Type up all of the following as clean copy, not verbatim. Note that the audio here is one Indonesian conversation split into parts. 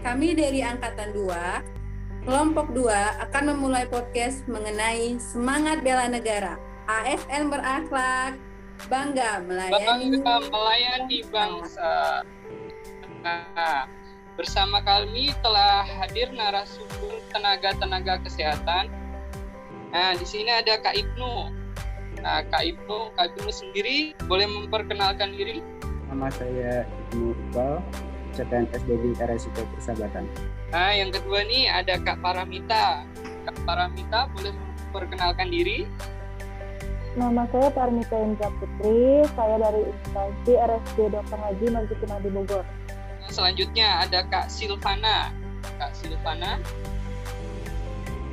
Kami dari Angkatan 2, Kelompok 2 akan memulai podcast mengenai semangat bela negara. ASN berakhlak, bangga melayani bangsa. Nah, bersama kami telah hadir narasumber tenaga kesehatan. Nah, di sini ada Kak Ibnu. Nah, Kak Ibnu sendiri boleh memperkenalkan diri? Nama saya Ibnu Iqbal, CPNS dari RSUP Persahabatan. Nah, yang kedua nih ada Kak Paramita. Kak Paramita boleh memperkenalkan diri? Nama saya Paramita Indra Putri, saya dari instansi RSD Dr. Haji Marzuki di Bogor. Nah, selanjutnya ada Kak Silvana. Kak Silvana,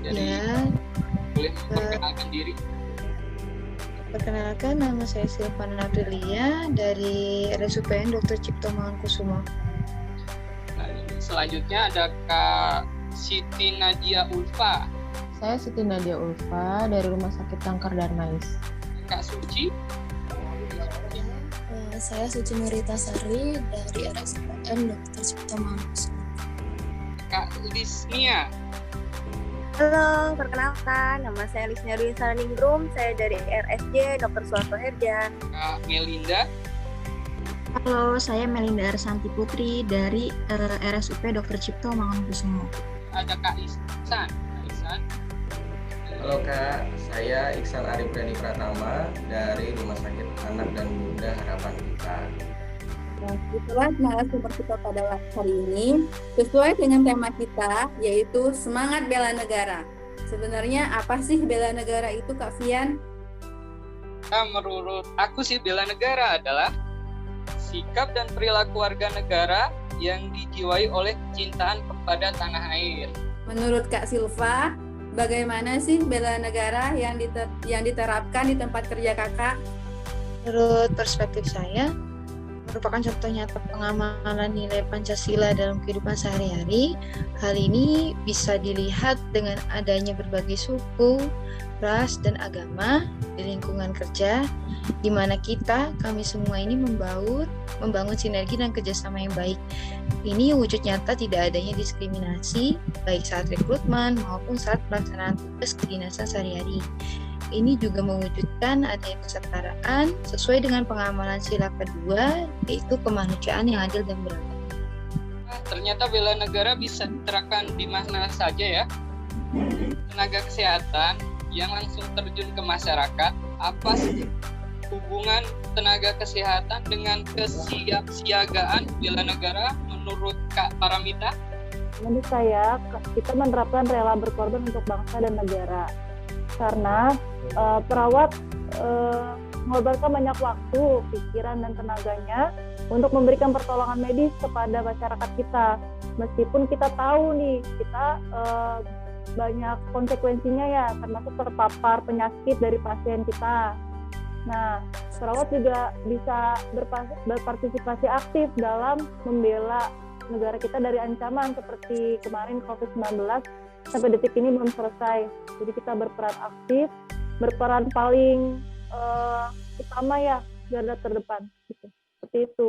jadi boleh memperkenalkan diri? Perkenalkan, nama saya Silvana Aprilia dari RSUPN Dr. Cipto Mangunkusumo. Selanjutnya ada Kak Siti Nadia Ulfa. Saya Siti Nadia Ulfa dari Rumah Sakit Kanker Darmais. Kak Suci. Saya Suci Nurita Sari dari RSUPN Dr. Cipto Mangunkusumo. Kak Lisnia. Halo, perkenalkan, nama saya Lisnia Dwi Saraningrum, saya dari RSJ Dr. Suharto Herjan. Kak Melinda. Halo, saya Melinda Arsanti Putri dari RSUP Dr. Cipto Mangunkusumo. Ada Kak Ihsan. Halo Kak, saya Iksan Arif Reni Pratama dari Rumah Sakit Anak dan Bunda Harapan Kita. Nah, itulah narasumber kita pada hari ini sesuai dengan tema kita, yaitu semangat bela negara. Sebenarnya apa sih bela negara itu, Kak Fian? Nah, menurut aku sih bela negara adalah sikap dan perilaku warga negara yang dijiwai oleh kecintaan kepada tanah air. Menurut Kak Silva, bagaimana sih bela negara yang diterapkan di tempat kerja Kakak? Menurut perspektif saya, merupakan contoh nyata pengamalan nilai Pancasila dalam kehidupan sehari-hari. Hal ini bisa dilihat dengan adanya berbagai suku, ras, dan agama di lingkungan kerja, di mana kami semua ini membangun sinergi dan kerjasama yang baik. Ini wujud nyata tidak adanya diskriminasi, baik saat rekrutmen maupun saat pelaksanaan tugas kedinasan sehari-hari. Ini juga mewujudkan adanya kesetaraan sesuai dengan pengamalan sila kedua, yaitu kemanusiaan yang adil dan beradab. Nah, ternyata bela negara bisa diterapkan di mana saja ya. Tenaga kesehatan yang langsung terjun ke masyarakat, apa sih hubungan tenaga kesehatan dengan kesiapsiagaan bela negara menurut Kak Paramita? Menurut saya, kita menerapkan rela berkorban untuk bangsa dan negara. Karena perawat mengorbankan banyak waktu, pikiran, dan tenaganya untuk memberikan pertolongan medis kepada masyarakat kita. Meskipun kita tahu nih, kita banyak konsekuensinya ya, termasuk terpapar penyakit dari pasien kita. Nah, perawat juga bisa berpartisipasi aktif dalam membela negara kita dari ancaman seperti kemarin COVID-19 sampai detik ini belum selesai. Jadi kita berperan aktif, berperan paling utama ya, garda terdepan. Gitu. Seperti itu.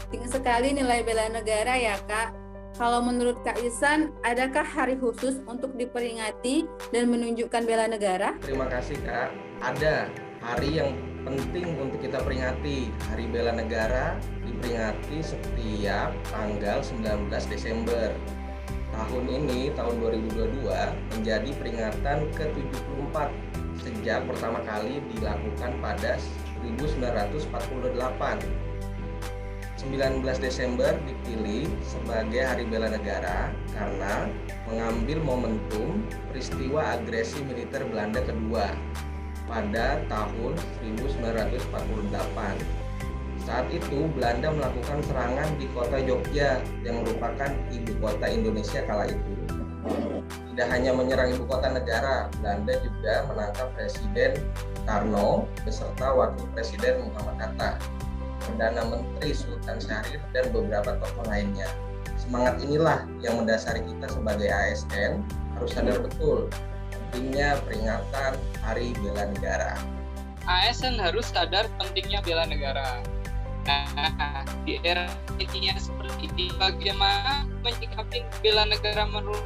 Penting sekali nilai bela negara ya, Kak. Kalau menurut Kak Ihsan, adakah hari khusus untuk diperingati dan menunjukkan bela negara? Terima kasih Kak. Ada hari yang penting untuk kita peringati. Hari Bela Negara diperingati setiap tanggal 19 Desember. Tahun ini, tahun 2022, menjadi peringatan ke-74 sejak pertama kali dilakukan pada 1948. 19 Desember dipilih sebagai Hari Bela Negara karena mengambil momentum peristiwa agresi militer Belanda kedua pada tahun 1948. Saat itu Belanda melakukan serangan di kota Jogja yang merupakan ibu kota Indonesia kala itu. Tidak hanya menyerang ibu kota negara, Belanda juga menangkap Presiden Karno beserta Wakil Presiden Muhammad Hatta, Perdana Menteri Sultan Syahrir, dan beberapa tokoh lainnya. Semangat inilah yang mendasari kita sebagai ASN harus sadar betul pentingnya peringatan Hari Bela Negara. ASN harus sadar pentingnya bela negara. Nah, di era ini yang seperti ini, bagaimana menyikapi bela negara menurut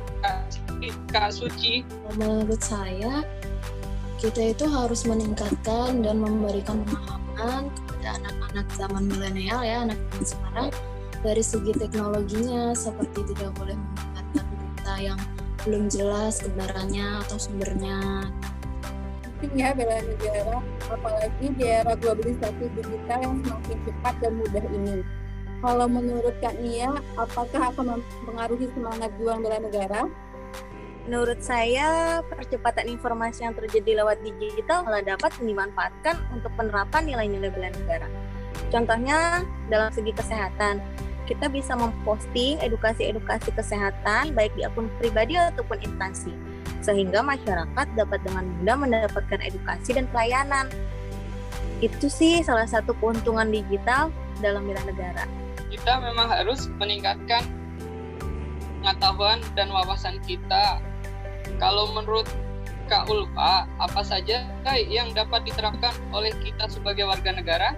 Kak Suci? Menurut saya, kita itu harus meningkatkan dan memberikan pemahaman kepada anak-anak zaman milenial ya, anak zaman sekarang, dari segi teknologinya, seperti tidak boleh menggunakan berita yang belum jelas kebenarannya atau sumbernya. Penting ya bela negara, apalagi di era globalisasi digital yang semakin cepat dan mudah ini. Kalau menurut Kak Nia, apakah akan mempengaruhi semangat juang bela negara? Menurut saya, percepatan informasi yang terjadi lewat digital malah dapat dimanfaatkan untuk penerapan nilai-nilai bela negara. Contohnya, dalam segi kesehatan, kita bisa memposting edukasi-edukasi kesehatan baik di akun pribadi ataupun instansi, sehingga masyarakat dapat dengan mudah mendapatkan edukasi dan pelayanan. Itu sih salah satu keuntungan digital dalam bela negara. Kita memang harus meningkatkan pengetahuan dan wawasan kita. Kalau menurut Kak Ulfa, apa saja yang dapat diterapkan oleh kita sebagai warga negara?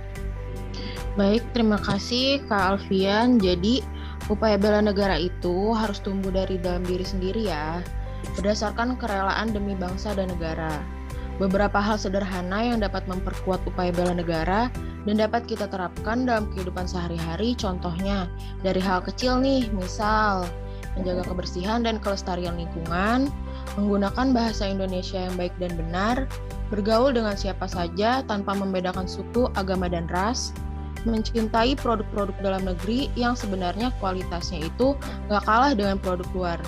Baik, terima kasih Kak Alfian. Jadi, upaya bela negara itu harus tumbuh dari dalam diri sendiri ya, berdasarkan kerelaan demi bangsa dan negara. Beberapa hal sederhana yang dapat memperkuat upaya bela negara dan dapat kita terapkan dalam kehidupan sehari-hari, contohnya dari hal kecil nih, misal menjaga kebersihan dan kelestarian lingkungan, menggunakan bahasa Indonesia yang baik dan benar, bergaul dengan siapa saja tanpa membedakan suku, agama, dan ras, mencintai produk-produk dalam negeri yang sebenarnya kualitasnya itu gak kalah dengan produk luar.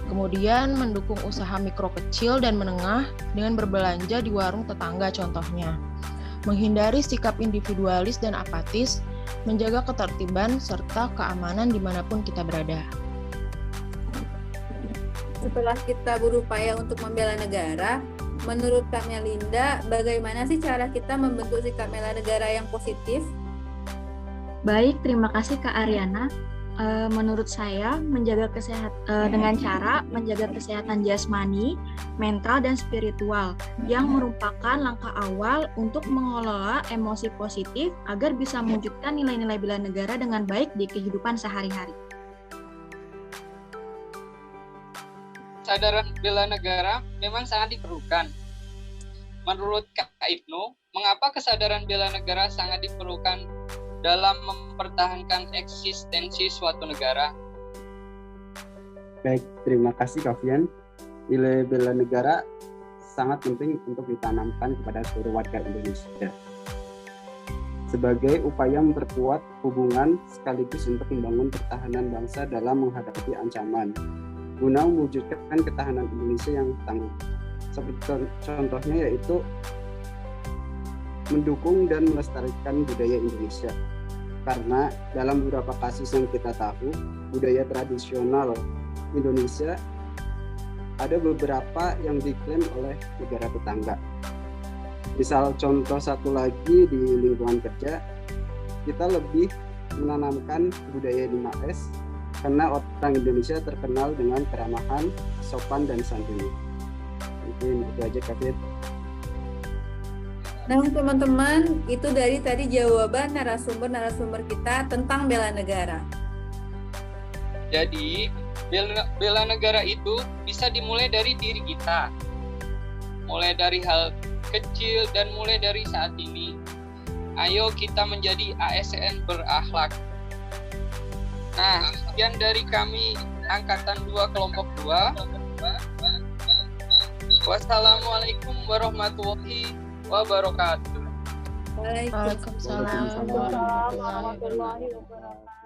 Kemudian mendukung usaha mikro kecil dan menengah dengan berbelanja di warung tetangga contohnya. Menghindari sikap individualis dan apatis, menjaga ketertiban serta keamanan dimanapun kita berada. Setelah kita berupaya untuk membela negara, menurut Kak Melinda, bagaimana sih cara kita membentuk sikap bela negara yang positif? Baik, terima kasih Kak Ariana. Menurut saya, menjaga kesehatan dengan cara menjaga kesehatan jasmani, mental, dan spiritual yang merupakan langkah awal untuk mengelola emosi positif agar bisa mewujudkan nilai-nilai bela negara dengan baik di kehidupan sehari-hari. Kesadaran bela negara memang sangat diperlukan. Menurut Kak Ibnu, mengapa kesadaran bela negara sangat diperlukan dalam mempertahankan eksistensi suatu negara? Baik, terima kasih Kavian. Nilai bela negara sangat penting untuk ditanamkan kepada seluruh warga Indonesia. Sebagai upaya memperkuat hubungan sekaligus untuk membangun pertahanan bangsa dalam menghadapi ancaman, guna mewujudkan ketahanan Indonesia yang tangguh. Seperti contohnya yaitu mendukung dan melestarikan budaya Indonesia. Karena dalam beberapa kasus yang kita tahu, budaya tradisional Indonesia ada beberapa yang diklaim oleh negara tetangga. Misal contoh satu lagi di lingkungan kerja, kita lebih menanamkan budaya 5S karena orang Indonesia terkenal dengan keramahan, sopan, dan santun. Mungkin itu aja Kak Fit. Nah teman-teman, itu dari tadi jawaban narasumber kita tentang bela negara. Jadi, bela negara itu bisa dimulai dari diri kita. Mulai dari hal kecil dan mulai dari saat ini. Ayo kita menjadi ASN berakhlak. Nah, sekian dari kami Angkatan 2 Kelompok 2. Wassalamualaikum warahmatullahi wabarakatuh. Waalaikumsalam Waalaikumsalam warahmatullahi wabarakatuh.